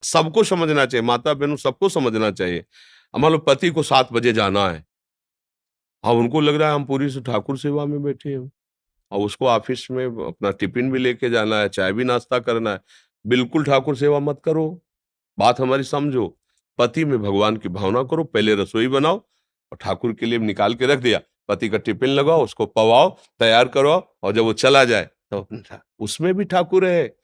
सबको समझना चाहिए, माता बहनों सबको समझना चाहिए। अब मान लो पति को 7 बजे जाना है, अब उनको लग रहा है हम पूरी से ठाकुर सेवा में बैठे हैं, और उसको ऑफिस में अपना टिफिन भी लेके जाना है, चाय भी नाश्ता करना है। बिल्कुल ठाकुर सेवा मत करो, बात हमारी समझो। पति में भगवान की भावना करो, पहले रसोई बनाओ और ठाकुर के लिए निकाल के रख दिया, पति का टिफिन लगाओ, उसको पवाओ, तैयार करो, और जब वो चला जाए तो उसमें भी ठाकुर है।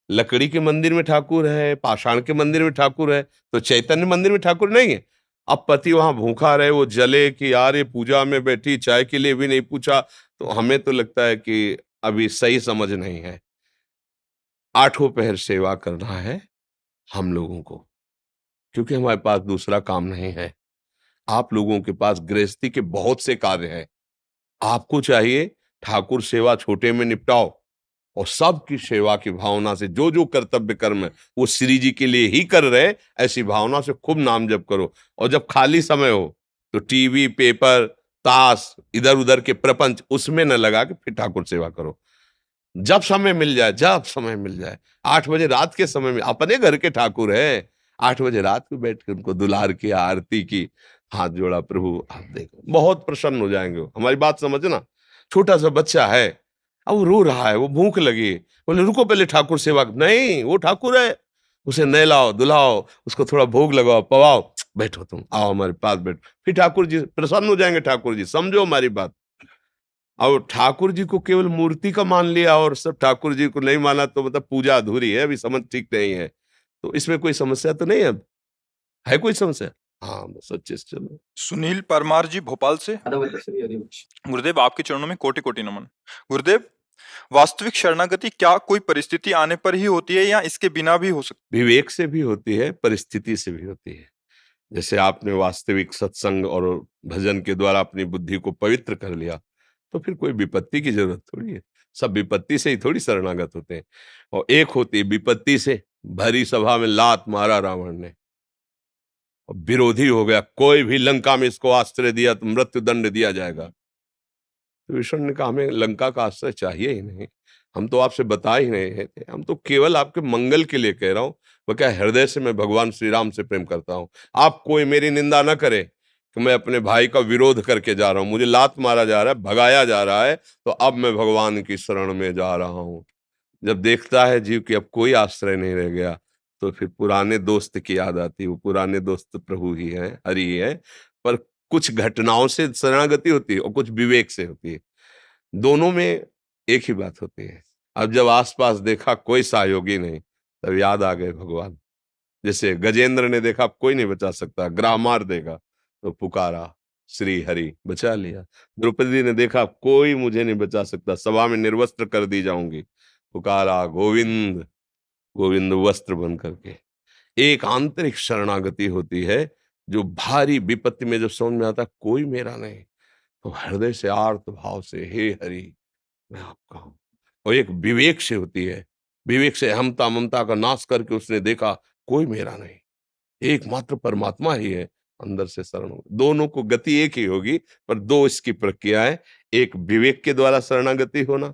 लकड़ी के मंदिर में ठाकुर है, पाषाण के मंदिर में ठाकुर है, तो चैतन्य मंदिर में ठाकुर नहीं है। अब पति वहां भूखा रहे, वो जले कि यार ये पूजा में बैठी, चाय के लिए भी नहीं पूछा, तो हमें तो लगता है कि अभी सही समझ नहीं है। आठों पहर सेवा करना है हम लोगों को, क्योंकि हमारे पास दूसरा काम नहीं है। आप लोगों के पास गृहस्थी के बहुत से कार्य हैं। आपको चाहिए ठाकुर सेवा छोटे में निपटाओ, और सबकी सेवा की भावना से जो जो कर्तव्य कर्म है वो श्री जी के लिए ही कर रहे, ऐसी भावना से खूब नाम जप करो। और जब खाली समय हो तो टीवी, पेपर, ताश, इधर उधर के प्रपंच उसमें न लगा के फिर ठाकुर सेवा करो। जब समय मिल जाए, जब समय मिल जाए, 8 बजे रात के समय में अपने घर के ठाकुर है, 8 बजे रात को बैठ के उनको दुलार की, आरती की, हाथ जोड़ा, प्रभु आप देखो, बहुत प्रसन्न हो जाएंगे वो। हमारी बात समझना। छोटा सा बच्चा है, अब वो रो रहा है, वो भूख लगी, बोले रुको पहले ठाकुर सेवा, नहीं वो ठाकुर है, उसे नहलाओ धुलाओ, उसको थोड़ा भोग लगाओ, पवाओ, बैठो तुम, आओ हमारे पास बैठो, फिर ठाकुर जी प्रसन्न हो जाएंगे। ठाकुर जी समझो हमारी बात। और ठाकुर जी को केवल मूर्ति का मान लिया और सब ठाकुर जी को नहीं माना, तो मतलब पूजा अधूरी है, अभी समझ ठीक नहीं है। तो इसमें कोई समस्या तो नहीं है अब? है कोई समस्या? हाँ, बस सच्चे से चलो। सुनील परमार जी भोपाल से। गुरुदेव, आपके चरणों में कोटि कोटि नमन। गुरुदेव, वास्तविक शरणागति क्या कोई परिस्थिति आने पर ही होती है या इसके बिना भी हो सकती विवेक से भी होती है, परिस्थिति से भी होती है। जैसे आपने वास्तविक सत्संग और भजन के द्वारा अपनी बुद्धि को पवित्र कर लिया, तो फिर कोई विपत्ति की जरूरत थोड़ी है। सब विपत्ति से ही थोड़ी शरणागत होते हैं। और एक होती है विपत्ति से, भरी सभा में लात मारा रावण ने, और विरोधी हो गया, कोई भी लंका में इसको आश्रय दिया तो मृत्यु दंड दिया जाएगा। तो विष्णु ने कहा हमें लंका का आश्रय चाहिए ही नहीं, हम तो आपसे बता ही नहीं थे, हम तो केवल आपके मंगल के लिए कह रहा हूँ। वो क्या, हृदय से मैं भगवान श्री राम से प्रेम करता हूँ। आप कोई मेरी निंदा ना करे कि मैं अपने भाई का विरोध करके जा रहा हूँ, मुझे लात मारा जा रहा है, भगाया जा रहा है, तो अब मैं भगवान की शरण में जा रहा हूँ। जब देखता है जीव कि अब कोई आश्रय नहीं रह गया, तो फिर पुराने दोस्त की याद आती है। वो पुराने दोस्त प्रभु ही है, हरि ही है। पर कुछ घटनाओं से शरणागति होती है और कुछ विवेक से होती है। दोनों में एक ही बात होती है। अब जब आसपास देखा कोई सहयोगी नहीं, तब याद आ गए भगवान। जैसे गजेंद्र ने देखा कोई नहीं बचा सकता, ग्राह मार देगा, तो पुकारा श्री हरि, बचा लिया। द्रौपदी ने देखा कोई मुझे नहीं बचा सकता, सभा में निर्वस्त्र कर दी जाऊंगी, पुकारा गोविंद, गोविंद वस्त्र बन करके। एक आंतरिक शरणागति होती है, जो भारी विपत्ति में जब समझ में आता कोई मेरा नहीं, तो हृदय से आर्त भाव से हे हरि मैं आपका हूं। और एक विवेक से होती है, विवेक से अहमता ममता का नाश करके उसने देखा कोई मेरा नहीं, एकमात्र परमात्मा ही है, अंदर से शरण हो। दोनों को गति एक ही होगी, पर दो इसकी प्रक्रियाएं, एक विवेक के द्वारा शरणागति होना,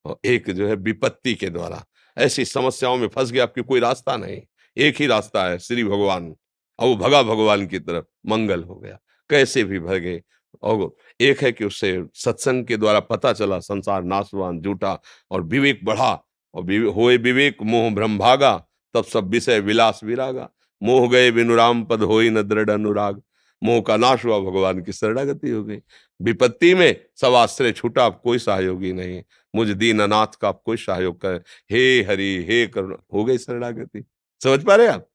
और एक जो है विपत्ति के द्वारा। ऐसी समस्याओं में फंस गया, आपकी कोई रास्ता नहीं, एक ही रास्ता है श्री भगवान, और वो भगा भगवान की तरफ, मंगल हो गया। कैसे भी भगे। और एक है कि उससे सत्संग के द्वारा पता चला संसार नाशवान झूठा, और विवेक बढ़ा, और होए विवेक मोह भ्रम भागा, तब सब विषय विलास विरागा। मोह गए बिनु राम पद होई न दृढ़ अनुराग। मोह का नाश हुआ, भगवान की शरणागति हो गई। विपत्ति में सब आश्रय छूटा, अब कोई सहयोगी नहीं, मुझ दीन अनाथ का अब कोई सहयोग करे, हे हरि हे करुणा, हो गई शरणागति। समझ पा रहे आप?